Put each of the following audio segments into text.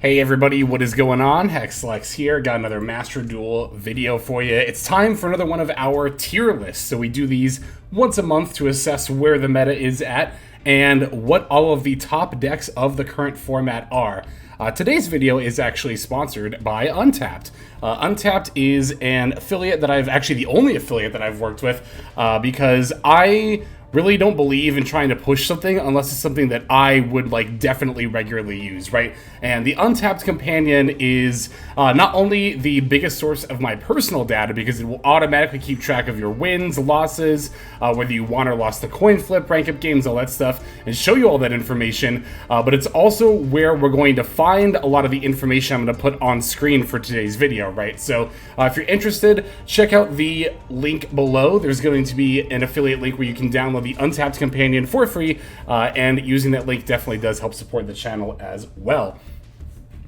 Hey everybody, what is going on? Hexlex here, got another Master Duel video for you. It's time for another one of our tier lists. So we do these once a month to assess where the meta is at and what all of the top decks of the current format are. Today's video is actually sponsored by Untapped. Untapped is an affiliate that actually the only affiliate that I've worked with because I really don't believe in trying to push something unless it's something that I would definitely regularly use, right? And the Untapped companion is not only the biggest source of my personal data because it will automatically keep track of your wins, losses, whether you won or lost the coin flip, rank up games, all that stuff, and show you all that information, but it's also where we're going to find a lot of the information I'm going to put on screen for today's video, right? So if you're interested, check out the link below. There's going to be an affiliate link where you can download the Untapped companion for free, and using that link definitely does help support the channel as well.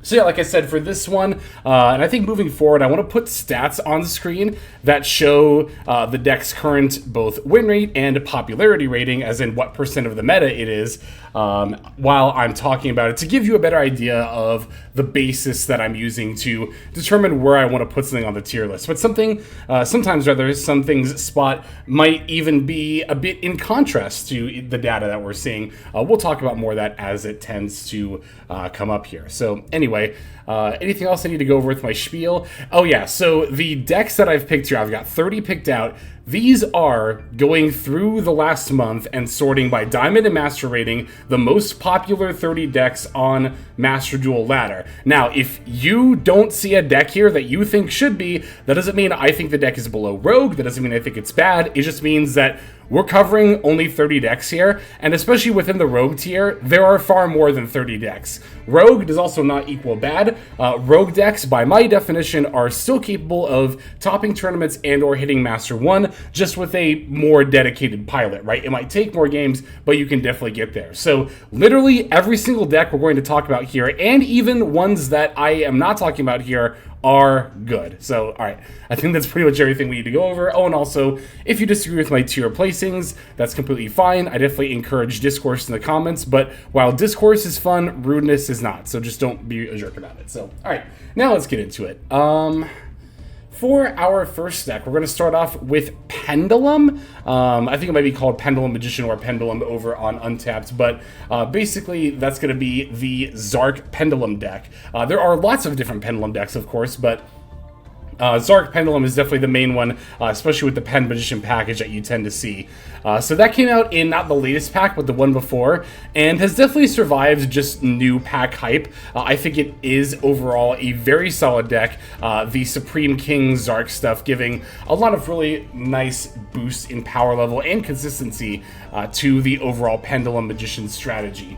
So yeah, like I said, for this one, and I think moving forward, I want to put stats on the screen that show the deck's current both win rate and popularity rating, as in what % of the meta it is, while I'm talking about it, to give you a better idea of the basis that I'm using to determine where I want to put something on the tier list. But sometimes some things spot might even be a bit in contrast to the data that we're seeing. We'll talk about more of that as it tends to come up here. So anyway, anything else I need to go over with my spiel? Oh yeah, so the decks that I've picked here, I've got 30 picked out. These are going through the last month and sorting by Diamond and Master rating the most popular 30 decks on Master Duel Ladder. Now, if you don't see a deck here that you think should be, that doesn't mean I think the deck is below Rogue, that doesn't mean I think it's bad, it just means that we're covering only 30 decks here, and especially within the Rogue tier, there are far more than 30 decks. Rogue does also not equal bad. Rogue decks, by my definition, are still capable of topping tournaments and or hitting Master 1, just with a more dedicated pilot, right? It might take more games, but you can definitely get there. So literally every single deck we're going to talk about here, and even ones that I am not talking about here, are good. So, all right, I think that's pretty much everything we need to go over. Oh, and also, if you disagree with my tier placings, that's completely fine. I definitely encourage discourse in the comments, but while discourse is fun, rudeness is not. So just don't be a jerk about it. So, all right, now let's get into it. For our first deck, we're going to start off with Pendulum. I think it might be called Pendulum Magician or Pendulum over on Untapped, but basically that's going to be the Zark Pendulum deck. There are lots of different Pendulum decks, of course, but Zark Pendulum is definitely the main one, especially with the Pen Magician package that you tend to see. So that came out in not the latest pack, but the one before, and has definitely survived just new pack hype. I think it is overall a very solid deck. The Supreme King Zark stuff giving a lot of really nice boosts in power level and consistency to the overall Pendulum Magician strategy.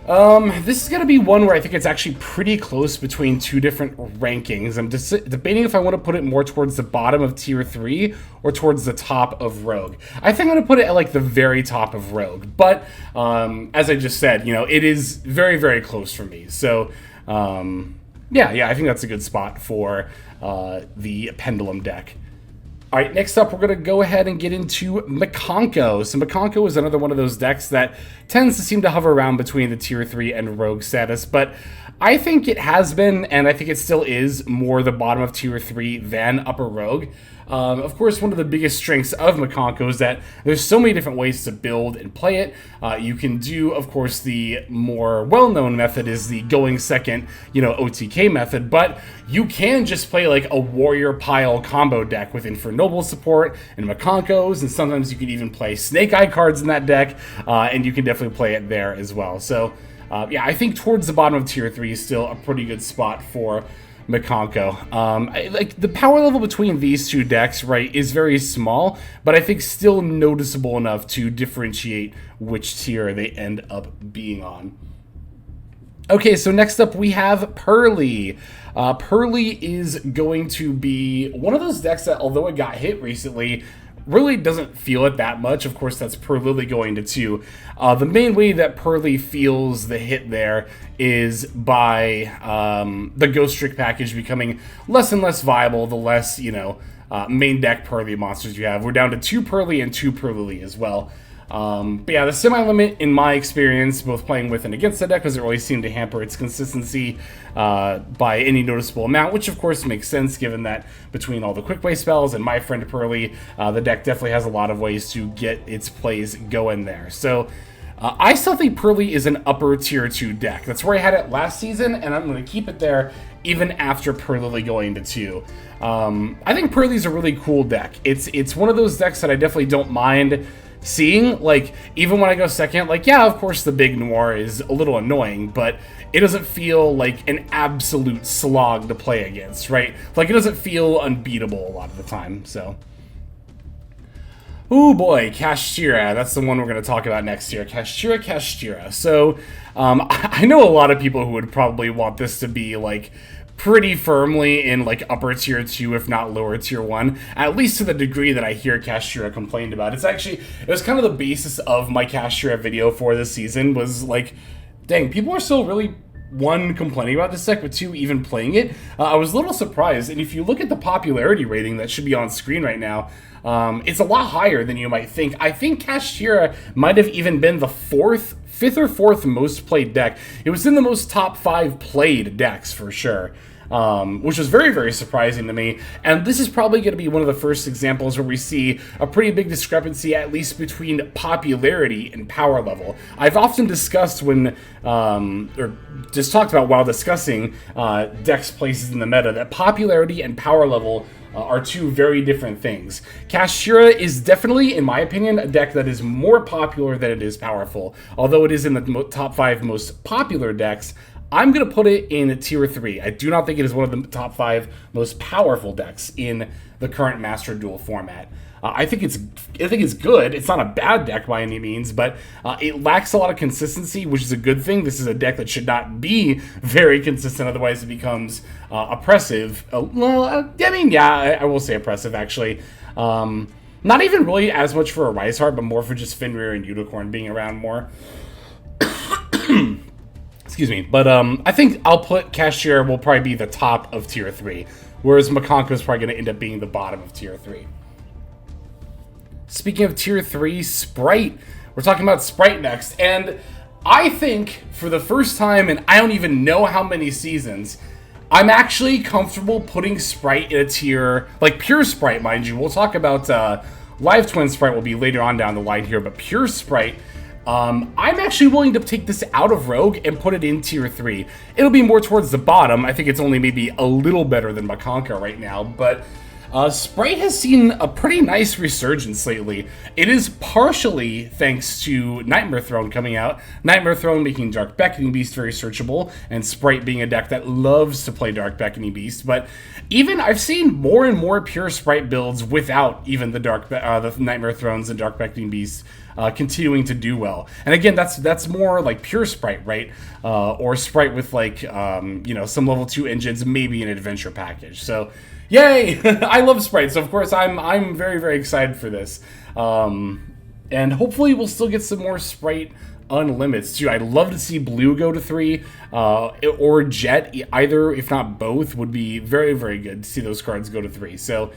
This is going to be one where I think it's actually pretty close between two different rankings. I'm just debating if I want to put it more towards the bottom of tier 3 or towards the top of Rogue. I think I'm going to put it at the very top of Rogue, but as I just said, it is very, very close for me. So yeah, I think that's a good spot for the Pendulum deck. All right, next up, we're going to go ahead and get into Mikanko. So Mikanko is another one of those decks that tends to seem to hover around between the Tier 3 and Rogue status, but I think it has been, and I think it still is, more the bottom of Tier 3 than Upper Rogue. Of course, one of the biggest strengths of Mikanko is that there's so many different ways to build and play it. You can do, of course, the more well-known method is the going second, OTK method, but you can just play a warrior pile combo deck with Infernoble support and Mikankos, and sometimes you can even play Snake Eye cards in that deck, and you can definitely play it there as well. So, yeah, I think towards the bottom of Tier 3 is still a pretty good spot for Mikanko. The power level between these two decks, right, is very small, but I think still noticeable enough to differentiate which tier they end up being on. Okay, so next up we have Purrely. Purrely is going to be one of those decks that, although it got hit recently, really doesn't feel it that much. Of course, that's Purrely going to 2. The main way that Purrely feels the hit there is by the Ghost Trick package becoming less and less viable the less, main deck Purrely monsters you have. We're down to 2 Purrely and 2 Purrely as well. But yeah, the semi-limit, in my experience, both playing with and against the deck, doesn't really seem to hamper its consistency by any noticeable amount, which of course makes sense given that between all the quick play spells and my friend Purrely, the deck definitely has a lot of ways to get its plays going there. So I still think Purrely is an upper tier 2 deck. That's where I had it last season, and I'm going to keep it there even after Purrely going to 2. I think Purrely's a really cool deck. It's one of those decks that I definitely don't mind seeing. Like, even when I go second, like, yeah, of course the big noir is a little annoying, but it doesn't feel like an absolute slog to play against, right? Like, it doesn't feel unbeatable a lot of the time, so. Oh boy, Kashtira, that's the one we're going to talk about next year. Kashtira. So, I know a lot of people who would probably want this to be, like, pretty firmly in, like, upper tier 2, if not lower tier 1, at least to the degree that I hear Kashtira complained about. It was kind of the basis of my Kashtira video for this season, was like, dang, people are still really, 1, complaining about this deck, but 2, even playing it. I was a little surprised, and if you look at the popularity rating that should be on screen right now, it's a lot higher than you might think. I think Kashtira might have even been the 5th or 4th most played deck. It was in the most top 5 played decks for sure, which was very, very surprising to me. And this is probably going to be one of the first examples where we see a pretty big discrepancy, at least between popularity and power level. I've often discussed when, or just talked about while discussing decks places in the meta, that popularity and power level are 2 very different things. Kashtira is definitely, in my opinion, a deck that is more popular than it is powerful. Although it is in the top 5 most popular decks, I'm going to put it in tier 3. I do not think it is one of the top 5 most powerful decks in the current Master Duel format. I think it's good. It's not a bad deck by any means, but it lacks a lot of consistency, which is a good thing. This is a deck that should not be very consistent, otherwise it becomes oppressive. I will say oppressive, actually. Not even really as much for a Rise Heart, but more for just Fenrir and Unicorn being around more. Excuse me. But I think I'll put Kashtira will probably be the top of tier 3, whereas Mikanko is probably going to end up being the bottom of tier 3. Speaking of tier 3, Spright. We're talking about Spright next, and I think for the first time in I don't even know how many seasons, I'm actually comfortable putting Spright in a tier, like pure Spright, mind you. We'll talk about Live Twin Spright will be later on down the line here, but pure Spright, I'm actually willing to take this out of Rogue and put it in tier 3. It'll be more towards the bottom. I think it's only maybe a little better than Mikanko right now, but Spright has seen a pretty nice resurgence lately. It is partially thanks to Nightmare Throne coming out. Nightmare Throne making Dark Beckoning Beast very searchable, and Spright being a deck that loves to play Dark Beckoning Beast. But even I've seen more and more pure Spright builds without even the the Nightmare Thrones and Dark Beckoning Beasts continuing to do well. And again, that's more like pure Spright, right? Or Spright with like some level 2 engines, maybe an adventure package. So. Yay! I love Spright, so of course I'm very, very excited for this. And hopefully we'll still get some more Spright Unlimits too. I'd love to see Blue go to 3, or Jet, either, if not both, would be very, very good to see those cards go to 3. So,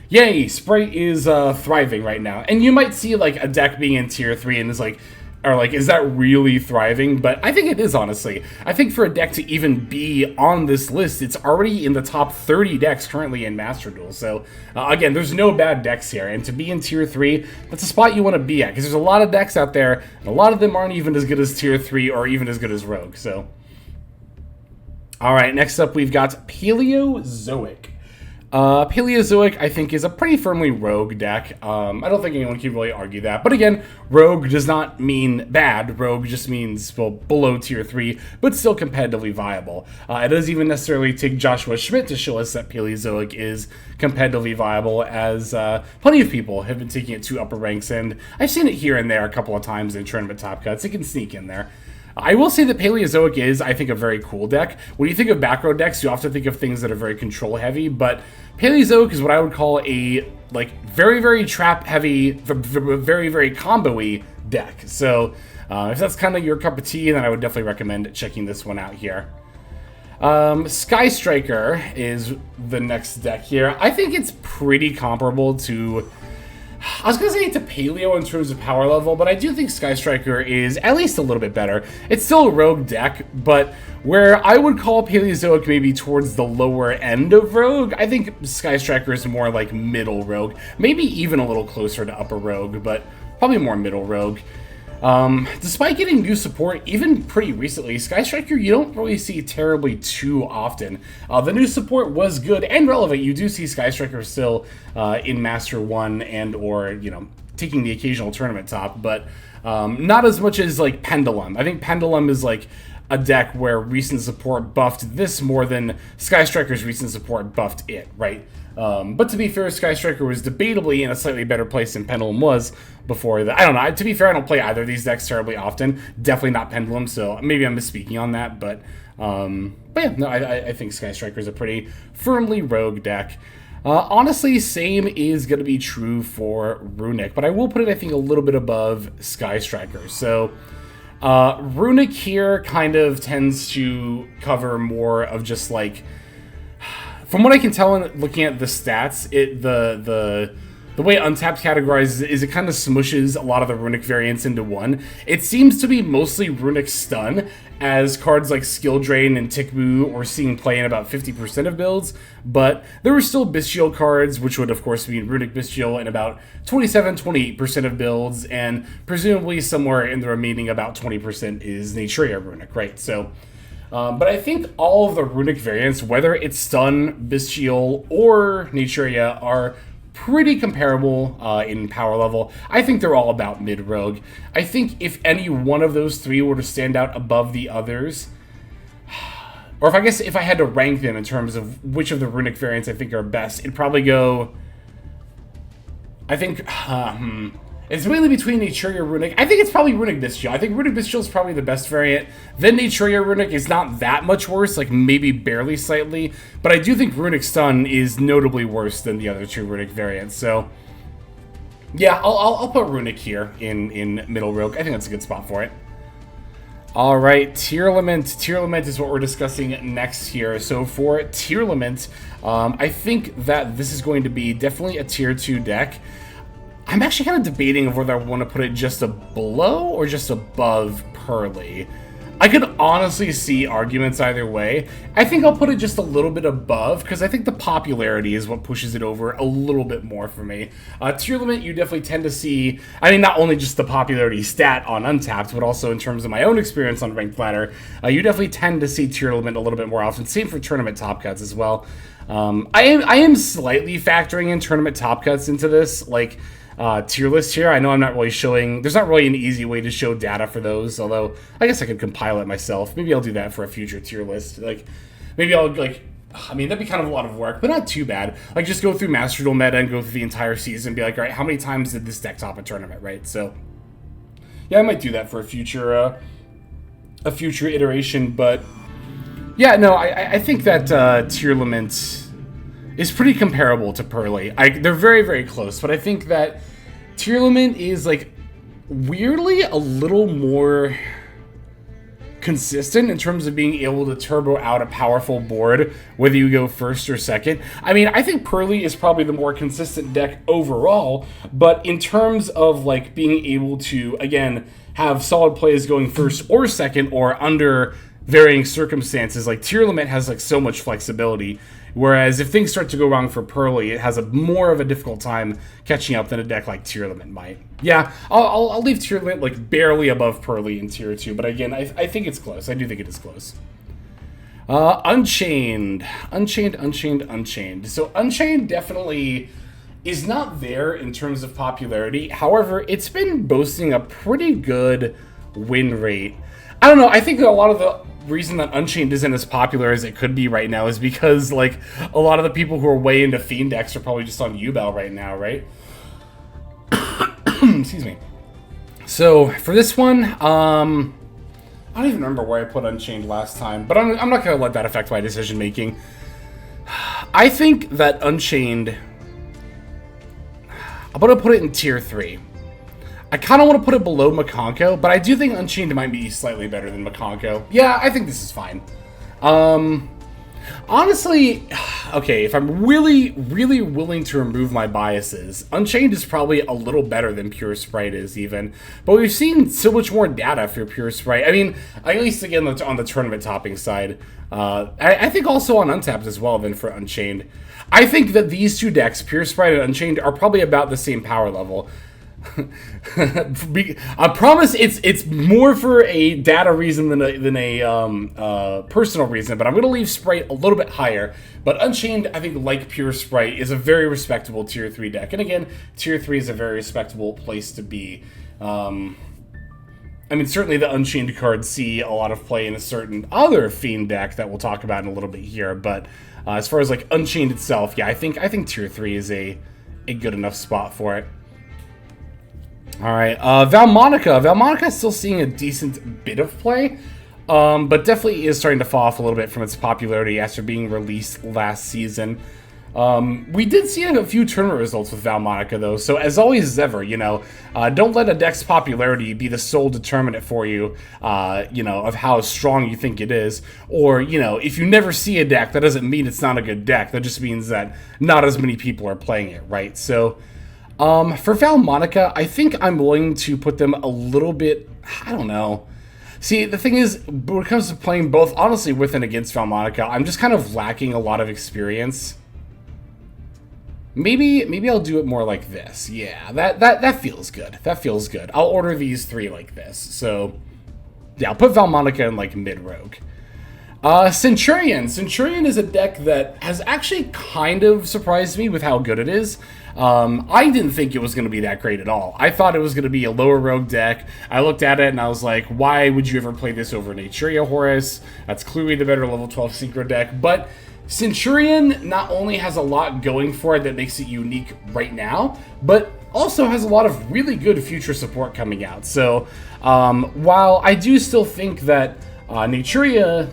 yay! Spright is thriving right now. And you might see like a deck being in tier 3 and is like, is that really thriving? But I think it is, honestly. I think for a deck to even be on this list, it's already in the top 30 decks currently in Master Duel. So, again, there's no bad decks here. And to be in Tier 3, that's a spot you want to be at. Because there's a lot of decks out there, and a lot of them aren't even as good as Tier 3 or even as good as Rogue. So, alright, next up we've got Paleozoic. Paleozoic, I think, is a pretty firmly Rogue deck. I don't think anyone can really argue that. But again, Rogue does not mean bad. Rogue just means, well, below Tier 3, but still competitively viable. It doesn't even necessarily take Joshua Schmidt to show us that Paleozoic is competitively viable, as plenty of people have been taking it to upper ranks, and I've seen it here and there a couple of times in tournament top cuts. It can sneak in there. I will say that Paleozoic is, I think, a very cool deck. When you think of back row decks, you often think of things that are very control heavy, but Paleozoic is what I would call a very, very trap heavy, very, very combo-y deck. So if that's kind of your cup of tea, then I would definitely recommend checking this one out here. Sky Striker is the next deck here. I think it's pretty comparable to I was going to say it's a paleo in terms of power level, but I do think Sky Striker is at least a little bit better. It's still a rogue deck, but where I would call Paleozoic maybe towards the lower end of rogue, I think Sky Striker is more like middle rogue. Maybe even a little closer to upper rogue, but probably more middle rogue. Despite getting new support, even pretty recently, Sky Striker you don't really see terribly too often. The new support was good and relevant. You do see Sky Striker still in Master 1 and or, you know, taking the occasional tournament top, but not as much as like Pendulum. I think Pendulum is like a deck where recent support buffed this more than Sky Striker's recent support buffed it, right? But to be fair, Sky Striker was debatably in a slightly better place than Pendulum was before that. I don't know. To be fair, I don't play either of these decks terribly often. Definitely not Pendulum, so maybe I'm misspeaking on that. But yeah, no, I think Sky Striker is a pretty firmly rogue deck. Honestly, same is going to be true for Runick, but I will put it, I think, a little bit above Sky Striker. So Runick here kind of tends to cover more of just like, from what I can tell in looking at the stats, the way Untapped categorizes it is it kind of smushes a lot of the Runick variants into one. It seems to be mostly Runick Stun, as cards like Skill Drain and Tikbu are seeing play in about 50% of builds, but there were still Bestial cards, which would of course be Runick Bestial in about 27-28% of builds, and presumably somewhere in the remaining about 20% is Naturia Runick, right? So but I think all of the Runick variants, whether it's Stun, Bestial, or Naturia, are pretty comparable in power level. I think they're all about mid-rogue. I think if any one of those three were to stand out above the others, or if I had to rank them in terms of which of the Runick variants I think are best, it'd probably go, I think, it's really between Naturia Runick. I think it's probably Runick Bestial. I think Runick Bestial is probably the best variant. Then Naturia Runick is not that much worse, like maybe barely slightly. But I do think Runick Stun is notably worse than the other two Runick variants. So yeah, I'll put Runick here in middle rogue. I think that's a good spot for it. All right, Tearlament. Tearlament is what we're discussing next here. So for Tearlament, I think that this is going to be definitely a tier 2 deck. I'm actually kind of debating of whether I want to put it just below or just above Purrely. I could honestly see arguments either way. I think I'll put it just a little bit above, because I think the popularity is what pushes it over a little bit more for me. Tearlament, you definitely tend to see, I mean, not only just the popularity stat on Untapped, but also in terms of my own experience on Ranked Ladder, you definitely tend to see Tearlament a little bit more often. Same for tournament top cuts as well. I am slightly factoring in tournament top cuts into this, like, tier list here. I know I'm not really showing, there's not really an easy way to show data for those, although I guess I could compile it myself. Maybe I'll do that for a future tier list. Like, maybe I'll, like, I mean, that'd be kind of a lot of work, but not too bad. Like, just go through Master Duel meta and go through the entire season and be like, all right, how many times did this deck top a tournament, right? So, yeah, I might do that for a future iteration, but yeah, no, I think that Tearlament is pretty comparable to Purrely. They're very, very close, but I think that Tearlament is, like, weirdly a little more consistent in terms of being able to turbo out a powerful board, whether you go first or second. I mean, I think Purrely is probably the more consistent deck overall, but in terms of, like, being able to, again, have solid plays going first or second or under varying circumstances, like, Tearlament has, like, so much flexibility. Whereas if things start to go wrong for Purrely, it has a more of a difficult time catching up than a deck like Tearlament might. Yeah, I'll leave Tearlament like barely above Purrely in tier 2, but again, I think it's close. I do think it is close. Unchained. So Unchained definitely is not there in terms of popularity. However, it's been boasting a pretty good win rate. I don't know, I think that a lot of the reason that Unchained isn't as popular as it could be right now is because, like, a lot of the people who are way into Fiend decks are probably just on Yubel right now, right? Excuse me. So, for this one, I don't even remember where I put Unchained last time, but I'm not going to let that affect my decision-making. I think that Unchained, I'm going to put it in tier 3. I kind of want to put it below Mikanko, but I do think Unchained might be slightly better than Mikanko. Yeah, I think this is fine. Honestly, okay, if I'm really, really willing to remove my biases, Unchained is probably a little better than Pure Spright is even. But we've seen so much more data for Pure Spright. I mean, at least again on the tournament topping side. I think also on Untapped as well than for Unchained. I think that these two decks, Pure Spright and Unchained, are probably about the same power level. I promise it's more for a data reason than a personal reason, but I'm going to leave Spright a little bit higher. But Unchained, I think, like Pure Spright, is a very respectable Tier 3 deck. And again, Tier 3 is a very respectable place to be. I mean, certainly the Unchained cards see a lot of play in a certain other Fiend deck that we'll talk about in a little bit here. But as far as like Unchained itself, yeah, I think Tier 3 is a good enough spot for it. All right, Vaalmonica. Vaalmonica is still seeing a decent bit of play, but definitely is starting to fall off a little bit from its popularity after being released last season. We did see a few tournament results with Vaalmonica, though, so as always as ever, you know, don't let a deck's popularity be the sole determinant for you, you know, of how strong you think it is. Or, you know, if you never see a deck, that doesn't mean it's not a good deck. That just means that not as many people are playing it, right? So for Vaalmonica, I think I'm willing to put them a little bit, I don't know. See, the thing is, when it comes to playing both, honestly, with and against Vaalmonica, I'm just kind of lacking a lot of experience. Maybe I'll do it more like this. Yeah, that feels good. That feels good. I'll order these three like this. So, yeah, I'll put Vaalmonica in, like, mid-rogue. Centurion. Centurion is a deck that has actually kind of surprised me with how good it is. I didn't think it was going to be that great at all. I thought it was going to be a lower rogue deck. I looked at it and I was like, why would you ever play this over Naturia Horus? That's clearly the better level 12 synchro deck. But Centurion not only has a lot going for it that makes it unique right now, but also has a lot of really good future support coming out. So while I do still think that Naturia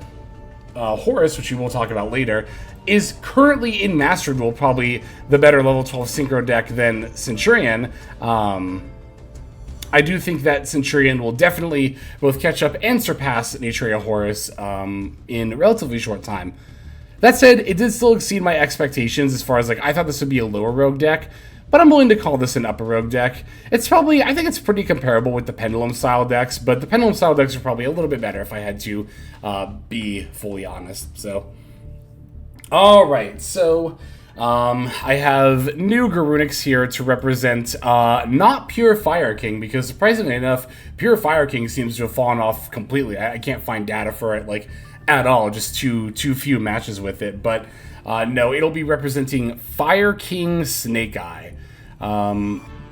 Horus, which we will talk about later, is currently in Master Duel probably the better level 12 synchro deck than Centurion, I do think that Centurion will definitely both catch up and surpass Naturia Horus in a relatively short time. That said, it did still exceed my expectations as far as, like, I thought this would be a lower rogue deck, but I'm willing to call this an upper rogue deck. It's probably, I think it's pretty comparable with the Pendulum style decks, but the Pendulum style decks are probably a little bit better if I had to be fully honest. So, alright, so I have new Runics here to represent not Pure Fire King, because surprisingly enough, Pure Fire King seems to have fallen off completely. I can't find data for it, like, at all, just too few matches with it, but no, it'll be representing Fire King Snake Eye.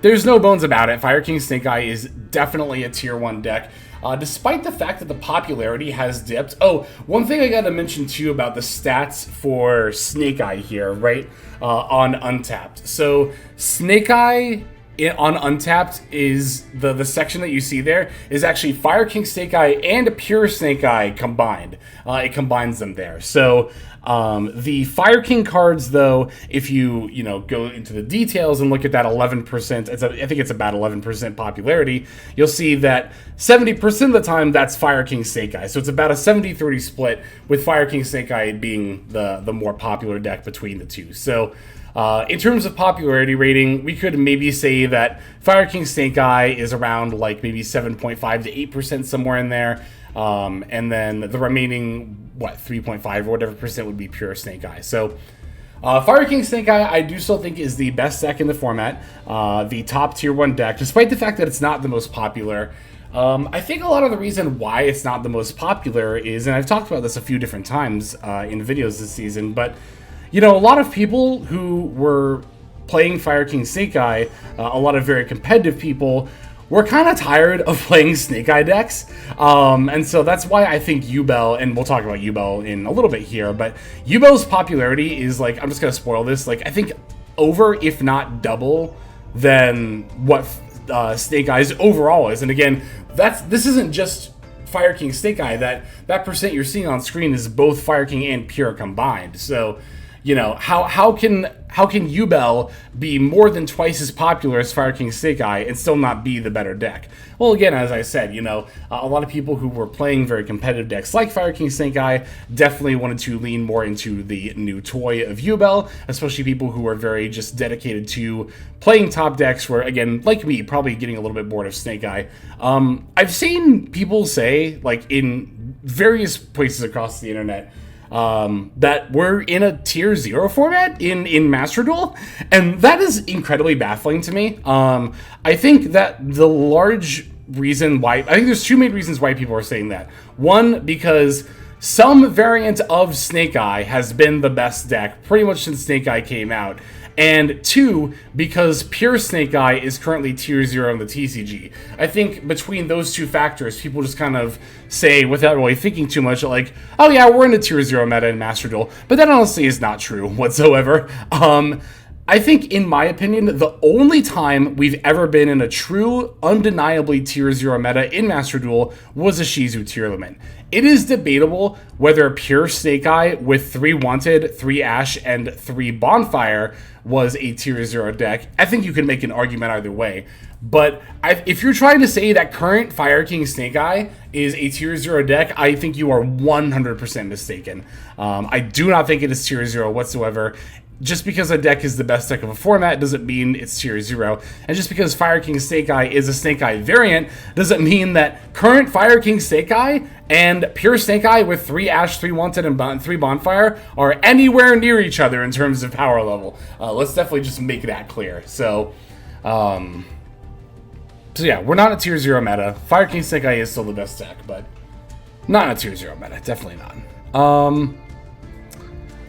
There's no bones about it. Fire King Snake Eye is definitely a tier 1 deck, despite the fact that the popularity has dipped. Oh, one thing I gotta mention too about the stats for Snake Eye here, right, on Untapped. So Snake Eye on Untapped is the section that you see there is actually Fire King Snake Eye and Pure Snake Eye combined. It combines them there. So the Fire King cards, though, if you go into the details and look at that 11%, I think it's about 11% popularity, you'll see that 70% of the time that's Fire King Snake Eye. So it's about a 70-30 split, with Fire King Snake Eye being the more popular deck between the two. So in terms of popularity rating, we could maybe say that Fire King Snake Eye is around like maybe 7.5 to 8%, somewhere in there. And then the remaining, 3.5 or whatever percent would be Pure Snake Eye. So Fire King Snake Eye, I do still think is the best deck in the format, the top tier 1 deck, despite the fact that it's not the most popular. I think a lot of the reason why it's not the most popular is, and I've talked about this a few different times in videos this season, but a lot of people who were playing Fire King Snake Eye, a lot of very competitive people, were kind of tired of playing Snake Eye decks. And so that's why I think Yubel, and we'll talk about Yubel in a little bit here, but Yubel's popularity is, like, I'm just going to spoil this, like, I think over, if not double, than what Snake Eye's overall is. And again, this isn't just Fire King Snake Eye. That percent you're seeing on screen is both Fire King and Pure combined. So you know, how can Yubel be more than twice as popular as Fire King Snake Eye and still not be the better deck? Well, again, as I said, you know, a lot of people who were playing very competitive decks like Fire King Snake Eye definitely wanted to lean more into the new toy of Yubel, especially people who are very just dedicated to playing top decks where, again, like me, probably getting a little bit bored of Snake Eye. I've seen people say, like, in various places across the internet, that we're in a tier 0 format in Master Duel, and that is incredibly baffling to me. I think that the large reason why, I think there's two main reasons why people are saying that. One, because some variant of Snake Eye has been the best deck pretty much since Snake Eye came out. And two, because pure Snake Eye is currently tier 0 in the TCG. I think between those two factors, people just kind of say, without really thinking too much, like, oh yeah, we're in a tier 0 meta in Master Duel. But that honestly is not true whatsoever. I think, in my opinion, the only time we've ever been in a true, undeniably tier 0 meta in Master Duel was a Shizu Tearlament. It is debatable whether pure Snake Eye with 3 Wanted, 3 Ash, and 3 Bonfire was a tier 0 deck. I think you can make an argument either way. But if you're trying to say that current Fire King Snake Eye is a tier 0 deck, I think you are 100% mistaken. I do not think it is tier 0 whatsoever. Just because a deck is the best deck of a format doesn't mean it's tier 0. And just because Fire King Snake Eye is a Snake Eye variant doesn't mean that current Fire King Snake Eye and pure Snake Eye with 3 Ash, 3 Wanted, and 3 Bonfire are anywhere near each other in terms of power level. Let's definitely just make that clear. So yeah, we're not a tier 0 meta. Fire King Snake Eye is still the best deck, but not a tier 0 meta. Definitely not.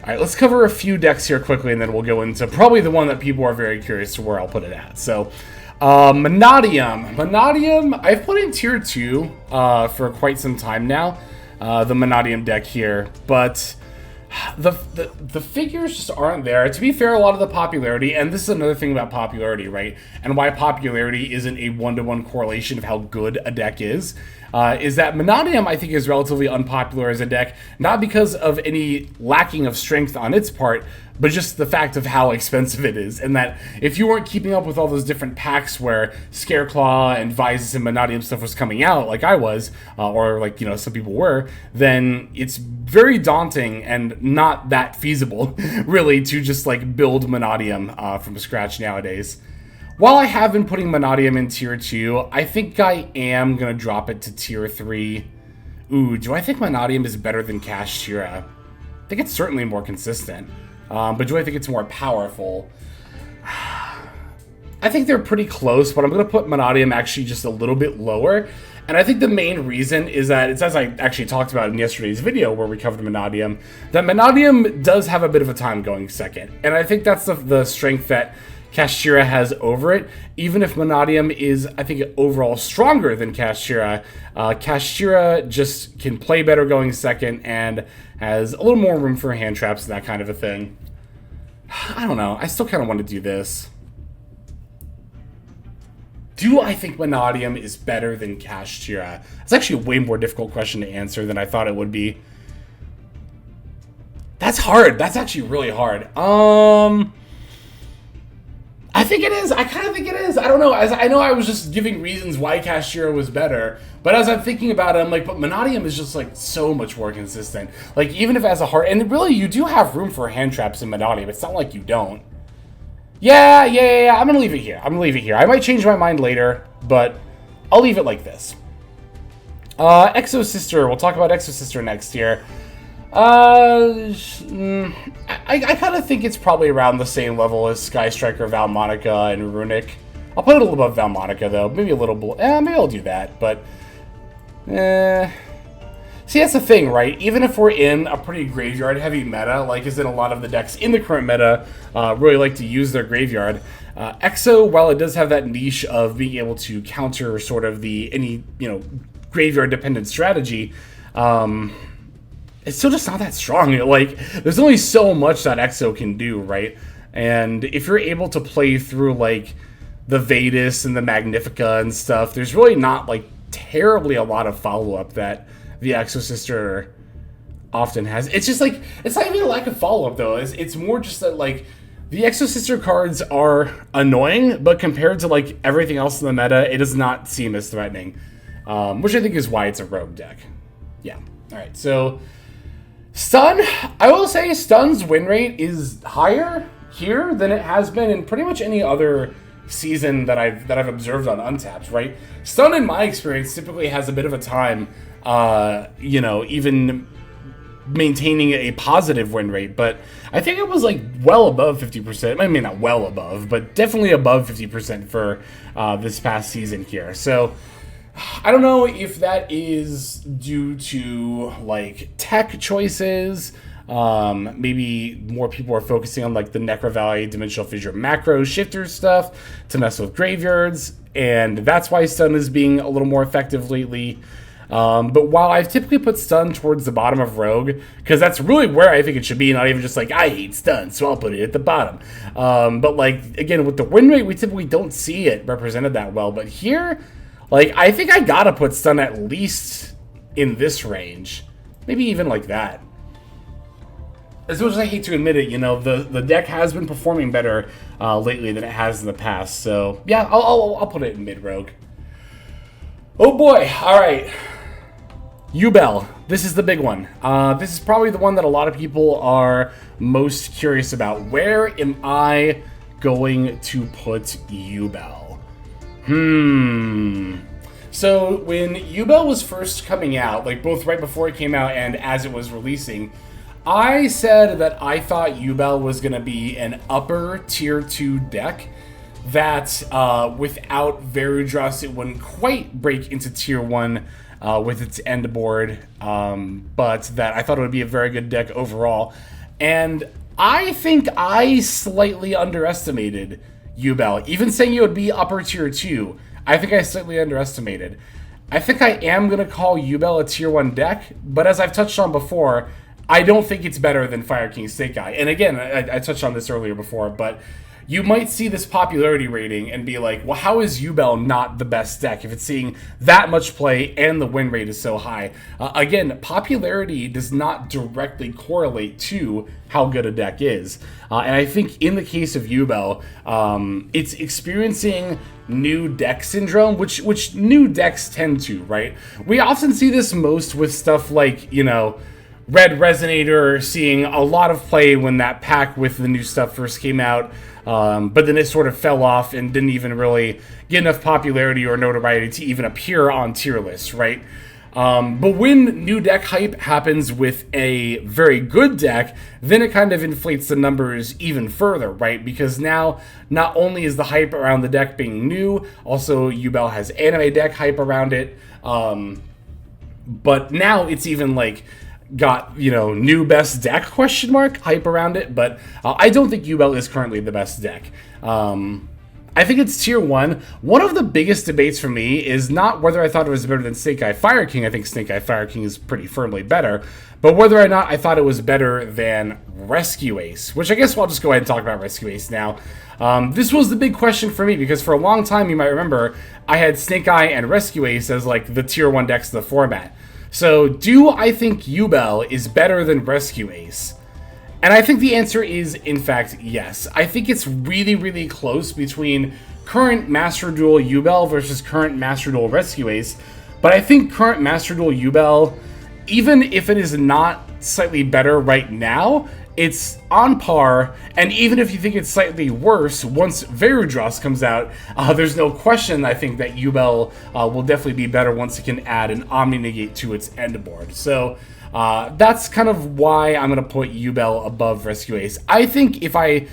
Alright, let's cover a few decks here quickly, and then we'll go into probably the one that people are very curious to where I'll put it at. So, Mannadium. Mannadium, I've put in tier 2 for quite some time now, the Mannadium deck here, but the figures just aren't there. To be fair, a lot of the popularity, and this is another thing about popularity, right? And why popularity isn't a one-to-one correlation of how good a deck is that Mannadium, I think, is relatively unpopular as a deck, not because of any lacking of strength on its part, but just the fact of how expensive it is, and that if you weren't keeping up with all those different packs where Scareclaw and Vyzes and Mannadium stuff was coming out, like I was, or like, you know, some people were, then it's very daunting and not that feasible, really, to just like build Mannadium from scratch nowadays. While I have been putting Mannadium in tier 2, I think I am going to drop it to tier 3. Ooh, do I think Mannadium is better than Kashtira? I think it's certainly more consistent. But do I think it's more powerful? I think they're pretty close, but I'm going to put Mannadium actually just a little bit lower. And I think the main reason is that, it's as I actually talked about in yesterday's video where we covered Mannadium, that Mannadium does have a bit of a time going second. And I think that's the strength that Kashtira has over it. Even if Mannadium is, I think, overall stronger than Kashtira, Kashtira just can play better going second and has a little more room for hand traps and that kind of a thing. I don't know. I still kind of want to do this. Do I think Mannadium is better than Kashtira? It's actually a way more difficult question to answer than I thought it would be. That's hard. That's actually really hard. I think it is. I kind of think it is. I don't know. As I know, I was just giving reasons why Kashtira was better, but as I'm thinking about it, I'm like, but Mannadium is just like so much more consistent. Like, even if it has a hard, and really, you do have room for hand traps in Mannadium. It's not like you don't. Yeah. I'm gonna leave it here. I might change my mind later, but I'll leave it like this. Exosister. We'll talk about Exosister next year. I kind of think it's probably around the same level as Sky Striker, Vaalmonica, and Runick. I'll put it a little above Vaalmonica, though. Maybe a little below. Maybe I'll do that, but... See, that's the thing, right? Even if we're in a pretty graveyard-heavy meta, like is in a lot of the decks in the current meta, really like to use their graveyard, Exo, while it does have that niche of being able to counter sort of any, you know, graveyard-dependent strategy, it's still just not that strong. Like, there's only so much that Exo can do, right? And if you're able to play through, like, the VODS and the Magnifica and stuff, there's really not, like, terribly a lot of follow-up that the Exosister often has. It's just like, it's not even a lack of follow-up though. It's more just that like the Exosister cards are annoying, but compared to like everything else in the meta, it does not seem as threatening, which I think is why it's a rogue deck. Yeah. All right. So Stun, I will say Stun's win rate is higher here than it has been in pretty much any other season that I've observed on Untapped, right? Stun, in my experience, typically has a bit of a time, you know, even maintaining a positive win rate, but I think it was like well above 50%. I mean, not well above, but definitely above 50% for this past season here. So I don't know if that is due to like tech choices. Maybe more people are focusing on like the Necro Valley, Dimensional Fissure, macro shifter stuff to mess with graveyards, and that's why Stun is being a little more effective lately. But while I've typically put Stun towards the bottom of Rogue, because that's really where I think it should be, not even just like, I hate Stun, so I'll put it at the bottom. But like, again, with the win rate, we typically don't see it represented that well. But here, like, I think I gotta put Stun at least in this range. Maybe even like that. As much as I hate to admit it, you know, the deck has been performing better lately than it has in the past. So, yeah, I'll put it in mid-rogue. Oh boy, alright. Yubel, this is the big one. This is probably the one that a lot of people are most curious about. Where am I going to put Yubel? So when Yubel was first coming out, like both right before it came out and as it was releasing, I said that I thought Yubel was going to be an upper tier 2 deck that without Varudras it wouldn't quite break into tier 1 with its end board, but that I thought it would be a very good deck overall. And I think I slightly underestimated Yubel. Even saying it would be upper tier 2, I think I slightly underestimated. I think I am going to call Yubel a tier 1 deck, but as I've touched on before, I don't think it's better than Fire King Snake Eye. And again, I touched on this earlier before, but you might see this popularity rating and be like, well, how is Yubel not the best deck if it's seeing that much play and the win rate is so high? Again, popularity does not directly correlate to how good a deck is. And I think in the case of Yubel, it's experiencing new deck syndrome, which new decks tend to, right? We often see this most with stuff like, you know, Red Resonator seeing a lot of play when that pack with the new stuff first came out, but then it sort of fell off and didn't even really get enough popularity or notoriety to even appear on tier lists, right? But when new deck hype happens with a very good deck, then it kind of inflates the numbers even further, right? Because now, not only is the hype around the deck being new, also Yubel has anime deck hype around it, but now it's even like got, you know, new best deck question mark hype around it, but I don't think Yubel is currently the best deck. I think it's tier 1. One of the biggest debates for me is not whether I thought it was better than Snake Eye Fire King. I think Snake Eye Fire King is pretty firmly better, but whether or not I thought it was better than Rescue Ace, which I guess I'll just go ahead and talk about Rescue Ace now. This was the big question for me because for a long time, you might remember, I had Snake Eye and Rescue Ace as like the tier 1 decks of the format. So, do I think Yubel is better than Rescue Ace? And I think the answer is, in fact, yes. I think it's really, really close between current Master Duel Yubel versus current Master Duel Rescue Ace. But I think current Master Duel Yubel, even if it is not slightly better right now, it's on par, and even if you think it's slightly worse, once Varudras comes out, there's no question, I think, that Yubel will definitely be better once it can add an Omni-Negate to its end board. So that's kind of why I'm going to put Yubel above Rescue Ace. I think if I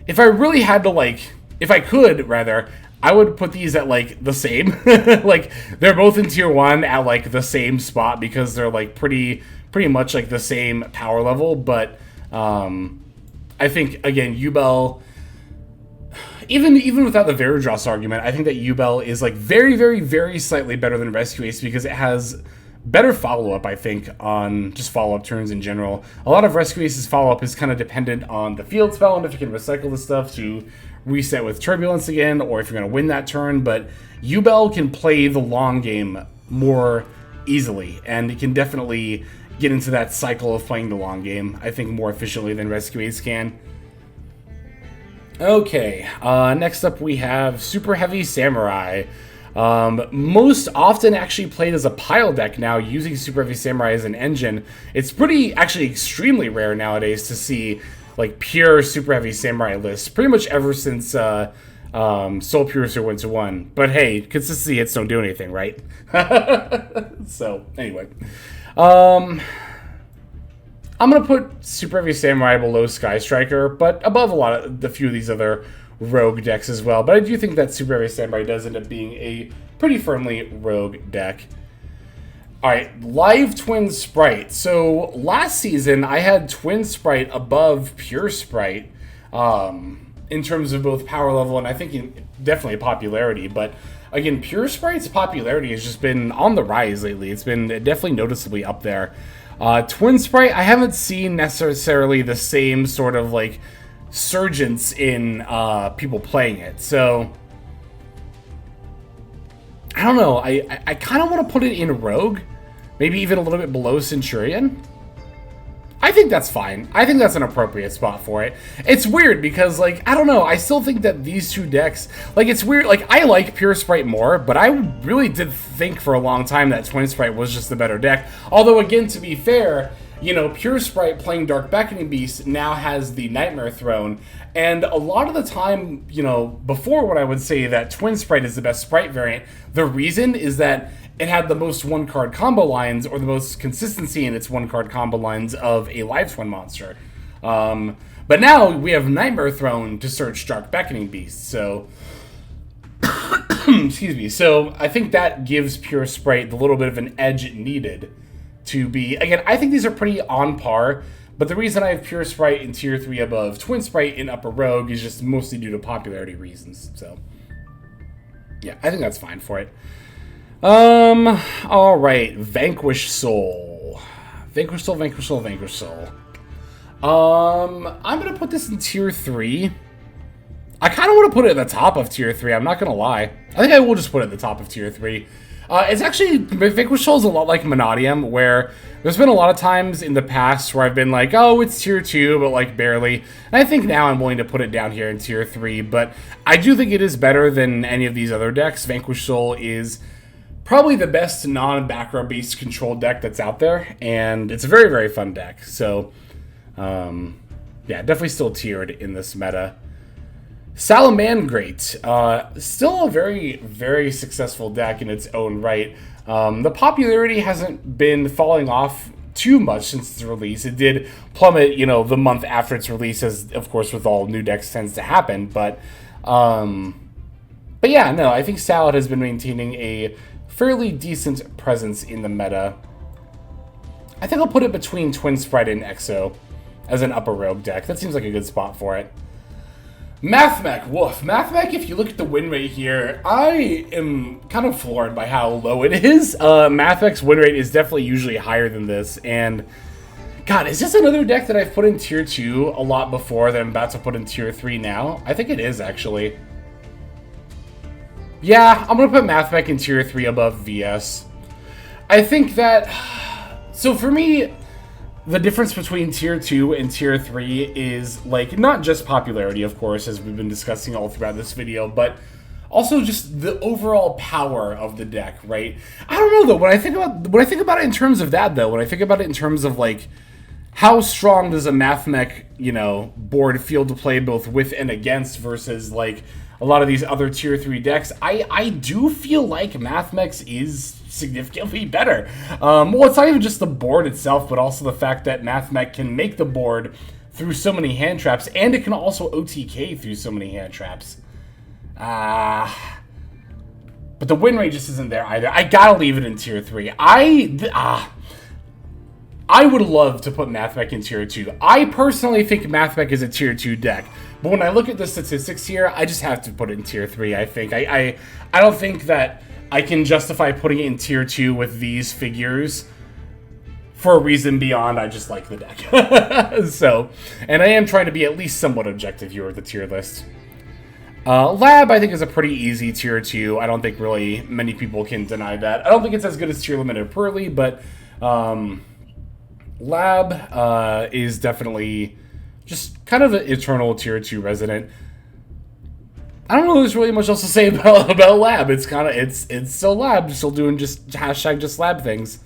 really had to, like, if I could, rather, I would put these at, like, the same. Like, they're both in tier 1 at, like, the same spot because they're, like, pretty much, like, the same power level, but I think, again, Yubel, even without the Varudras argument, I think that Yubel is like very, very, very slightly better than Rescue Ace because it has better follow-up, I think, on just follow-up turns in general. A lot of Rescue Ace's follow-up is kind of dependent on the field spell and if you can recycle the stuff to reset with Turbulence again, or if you're going to win that turn, but Yubel can play the long game more easily, and it can definitely get into that cycle of playing the long game, I think, more efficiently than Rescue Ace can. Okay, next up we have Superheavy Samurai. Most often actually played as a pile deck now, using Superheavy Samurai as an engine. It's pretty, actually extremely rare nowadays to see like pure Superheavy Samurai lists, pretty much ever since Soul Piercer went to 1. But hey, consistency hits don't do anything, right? So, anyway. I'm going to put Superheavy Samurai below Sky Striker, but above a few of these other rogue decks as well. But I do think that Superheavy Samurai does end up being a pretty firmly rogue deck. Alright, live Twin Spright. So, last season, I had Twin Spright above Pure Spright, in terms of both power level and I think definitely popularity. But, again, Pure Sprite's popularity has just been on the rise lately. It's been definitely noticeably up there. Twin Spright, I haven't seen necessarily the same sort of, like, surgence in people playing it. So, I don't know. I kind of want to put it in Rogue. Maybe even a little bit below Centurion. I think that's fine. I think that's an appropriate spot for it. It's weird because, like, I don't know. I still think that these two decks, like, it's weird. Like, I like Pure Spright more, but I really did think for a long time that Twin Spright was just the better deck. Although, again, to be fair, you know, Pure Spright playing Dark Beckoning Beast now has the Nightmare Throne. And a lot of the time, you know, before when I would say that Twin Spright is the best Spright variant, the reason is that it had the most one-card combo lines, or the most consistency in its one-card combo lines of a live twin monster. But now we have Nightmare Throne to search Dark Beckoning Beast, so... excuse me. So I think that gives Pure Spright the little bit of an edge it needed to be... Again, I think these are pretty on par, but the reason I have Pure Spright in Tier 3 above Twin Spright in Upper Rogue is just mostly due to popularity reasons, so... Yeah, I think that's fine for it. Alright, Vanquish Soul. Vanquish Soul, Vanquish Soul, Vanquish Soul. I'm gonna put this in Tier 3. I kind of want to put it at the top of Tier 3, I'm not gonna lie. I think I will just put it at the top of Tier 3. It's actually, Vanquish Soul is a lot like Mannadium, where there's been a lot of times in the past where I've been like, oh, it's Tier 2, but like barely. And I think now I'm willing to put it down here in Tier 3, but I do think it is better than any of these other decks. Vanquish Soul is probably the best non-background based control deck that's out there, and it's a very, very fun deck. So, yeah, definitely still tiered in this meta. Salamngreat, still a very, very successful deck in its own right. The popularity hasn't been falling off too much since its release. It did plummet, you know, the month after its release, as of course with all new decks tends to happen. But yeah, no, I think Salad has been maintaining a fairly decent presence in the meta. I think I'll put it between Twin Spright and Exo as an upper rogue deck. That seems like a good spot for it. Mathmech, woof. Mathmech, if you look at the win rate here, I am kind of floored by how low it is. Mathmech's win rate is definitely usually higher than this, and God, is this another deck that I've put in Tier 2 a lot before that I'm about to put in Tier 3 now? I think it is, actually. Yeah, I'm going to put Mathmech in Tier 3 above VS. I think that... So for me, the difference between Tier 2 and Tier 3 is, like, not just popularity, of course, as we've been discussing all throughout this video, but also just the overall power of the deck, right? I don't know, though. When I think about it in terms of that, though, when I think about it in terms of, like, how strong does a Mathmech, you know, board feel to play both with and against versus, like, a lot of these other Tier 3 decks, I do feel like Mathmech is significantly better. Well, it's not even just the board itself, but also the fact that Mathmech can make the board through so many hand traps, and it can also OTK through so many hand traps. But the win rate just isn't there either. I gotta leave it in Tier 3. I would love to put Mathmech in Tier 2. I personally think Mathmech is a Tier 2 deck. But when I look at the statistics here, I just have to put it in Tier 3, I think. I don't think that I can justify putting it in Tier 2 with these figures for a reason beyond I just like the deck. So, and I am trying to be at least somewhat objective here with the tier list. Lab, I think, is a pretty easy Tier 2. I don't think really many people can deny that. I don't think it's as good as Tearlaments or Purrely, but Lab is definitely just kind of an eternal tier 2 resident. I don't know if there's really much else to say about Lab. It's kind of, it's still Lab, still doing just hashtag just Lab things.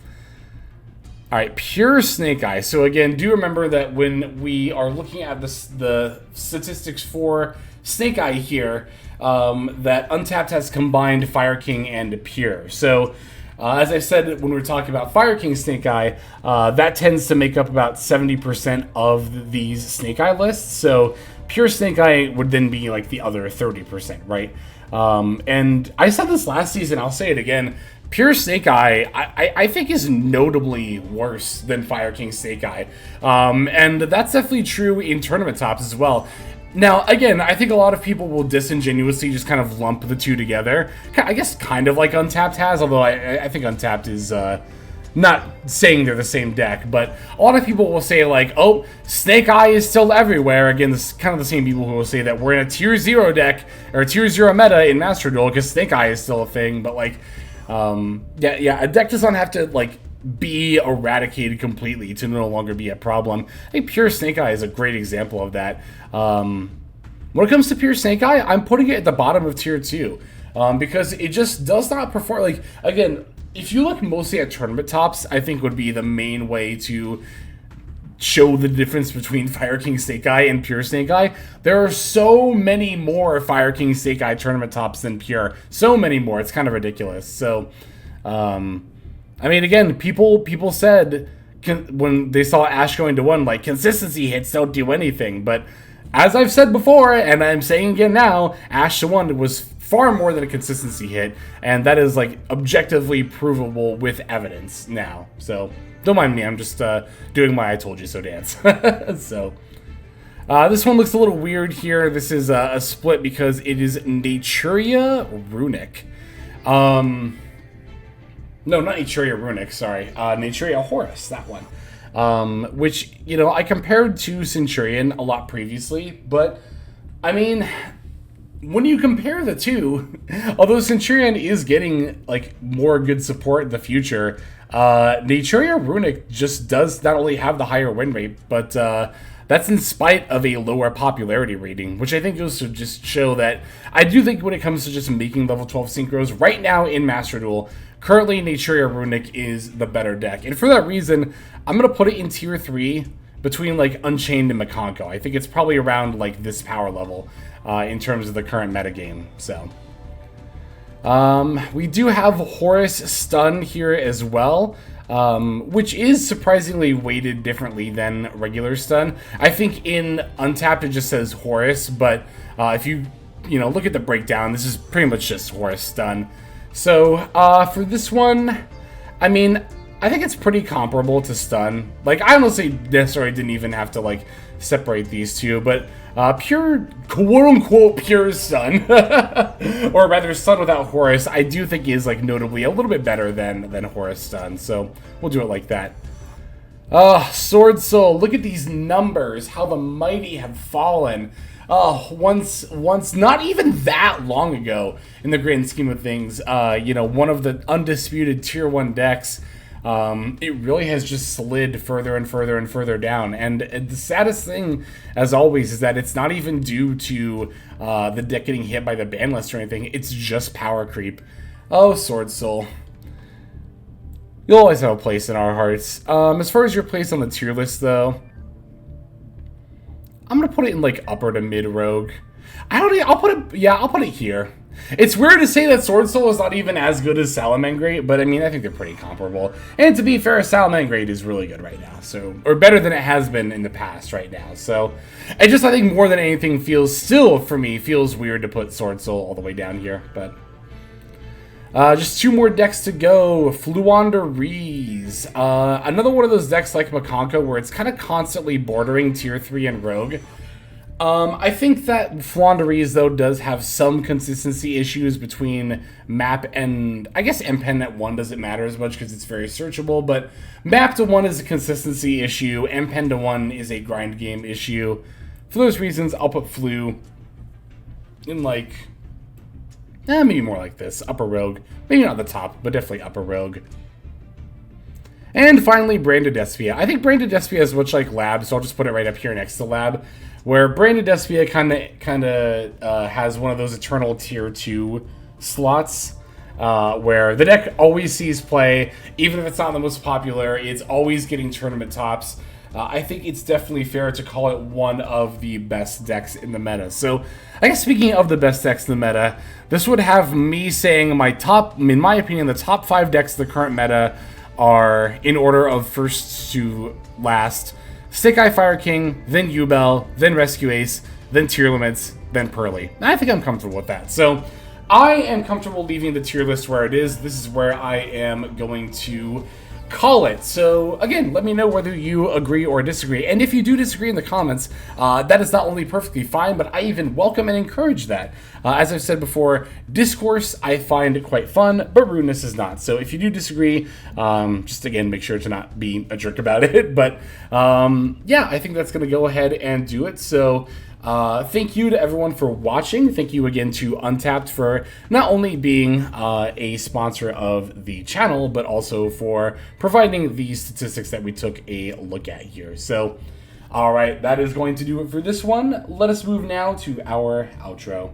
All right, pure Snake Eye. So again, do remember that when we are looking at this, the statistics for Snake Eye here, that Untapped has combined Fire King and Pure. So as I said, when we were talking about Fire King Snake Eye, that tends to make up about 70% of these Snake Eye lists. So Pure Snake Eye would then be like the other 30%, right? And I said this last season, I'll say it again. Pure Snake Eye, I think, is notably worse than Fire King Snake Eye. And that's definitely true in tournament tops as well. Now, again, I think a lot of people will disingenuously just kind of lump the two together. I guess kind of like Untapped has, although I think Untapped is not saying they're the same deck. But a lot of people will say, like, oh, Snake Eye is still everywhere. Again, this is kind of the same people who will say that we're in a tier 0 deck, or a tier 0 meta in Master Duel, because Snake Eye is still a thing. But, like, a deck does not have to, like, be eradicated completely to no longer be a problem. I think Pure Snake Eye is a great example of that. When it comes to Pure Snake Eye, I'm putting it at the bottom of tier 2 because it just does not perform. Like, again, if you look mostly at tournament tops, I think would be the main way to show the difference between Fire King Snake Eye and Pure Snake Eye. There are so many more Fire King Snake Eye tournament tops than Pure. So many more. It's kind of ridiculous. So, I mean, again, people said when they saw Ash going to 1, like, consistency hits don't do anything. But as I've said before, and I'm saying again now, Ash to 1 was far more than a consistency hit. And that is, like, objectively provable with evidence now. So don't mind me, I'm just doing my I told you so dance. So this one looks a little weird here. This is a split because it is Naturia Runick. No, not Naturia Runick, sorry. Naturia Horus, that one. Which, you know, I compared to Centurion a lot previously, but, I mean, when you compare the two, although Centurion is getting, like, more good support in the future, Naturia Runick just does not only have the higher win rate, but that's in spite of a lower popularity rating, which I think goes to just show that I do think when it comes to just making level 12 synchros right now in Master Duel, currently Naturia Runick is the better deck. And for that reason, I'm going to put it in tier 3 between, like, Unchained and Mikanko. I think it's probably around, like, this power level in terms of the current metagame. So we do have Horus Stun here as well, which is surprisingly weighted differently than regular Stun. I think in Untapped it just says Horus, but if you look at the breakdown, this is pretty much just Horus Stun. So for this one, I mean, I think it's pretty comparable to Stun. Like, I honestly necessarily didn't even have to, like, separate these two, but pure, quote-unquote, pure Stun, or rather Stun without Horus, I do think is, like, notably a little bit better than Horus Stun, so we'll do it like that. Sword Soul, look at these numbers, how the mighty have fallen. Once not even that long ago in the grand scheme of things, one of the undisputed tier 1 decks, it really has just slid further and further and further down. And the saddest thing, as always, is that it's not even due to the deck getting hit by the ban list or anything. It's just power creep. Oh, Sword Soul. You'll always have a place in our hearts. As far as your place on the tier list, though, I'm gonna put it in, like, upper to mid rogue. I'll put it here. It's weird to say that Sword Soul is not even as good as Salamngreat, but I mean, I think they're pretty comparable. And to be fair, Salamngreat is really good right now, so, or better than it has been in the past right now. So, I think more than anything feels weird to put Sword Soul all the way down here, but just 2 more decks to go. Floowandereeze. Another one of those decks like Mikanko where it's kind of constantly bordering tier 3 and rogue. I think that Floowandereeze, though, does have some consistency issues between map and, I guess M-Pen at 1 doesn't matter as much because it's very searchable, but map to 1 is a consistency issue, M-Pen to 1 is a grind game issue. For those reasons, I'll put Flu in, like, maybe more like this, upper rogue. Maybe not the top, but definitely upper rogue. And finally, Branded Despia. I think Branded Despia is much like Lab, so I'll just put it right up here next to Lab, where Branded Despia kind of has one of those eternal tier 2 slots, where the deck always sees play, even if it's not the most popular, it's always getting tournament tops. I think it's definitely fair to call it one of the best decks in the meta. So, I guess speaking of the best decks in the meta, this would have me saying my top, in my opinion, the top 5 decks of the current meta are, in order of first to last, Stick Eye Fire King, then Yubel, then Rescue Ace, then Tearlaments, then Purrely. I think I'm comfortable with that. So, I am comfortable leaving the tier list where it is. This is where I am going to call it. So again, let me know whether you agree or disagree. And if you do disagree in the comments, that is not only perfectly fine, but I even welcome and encourage that. As I've said before, discourse I find quite fun, but rudeness is not. So if you do disagree, just again, make sure to not be a jerk about it. But yeah, I think that's going to go ahead and do it. So thank you to everyone for watching. Thank you again to Untapped for not only being a sponsor of the channel, but also for providing the statistics that we took a look at here. So, all right, that is going to do it for this one. Let us move now to our outro.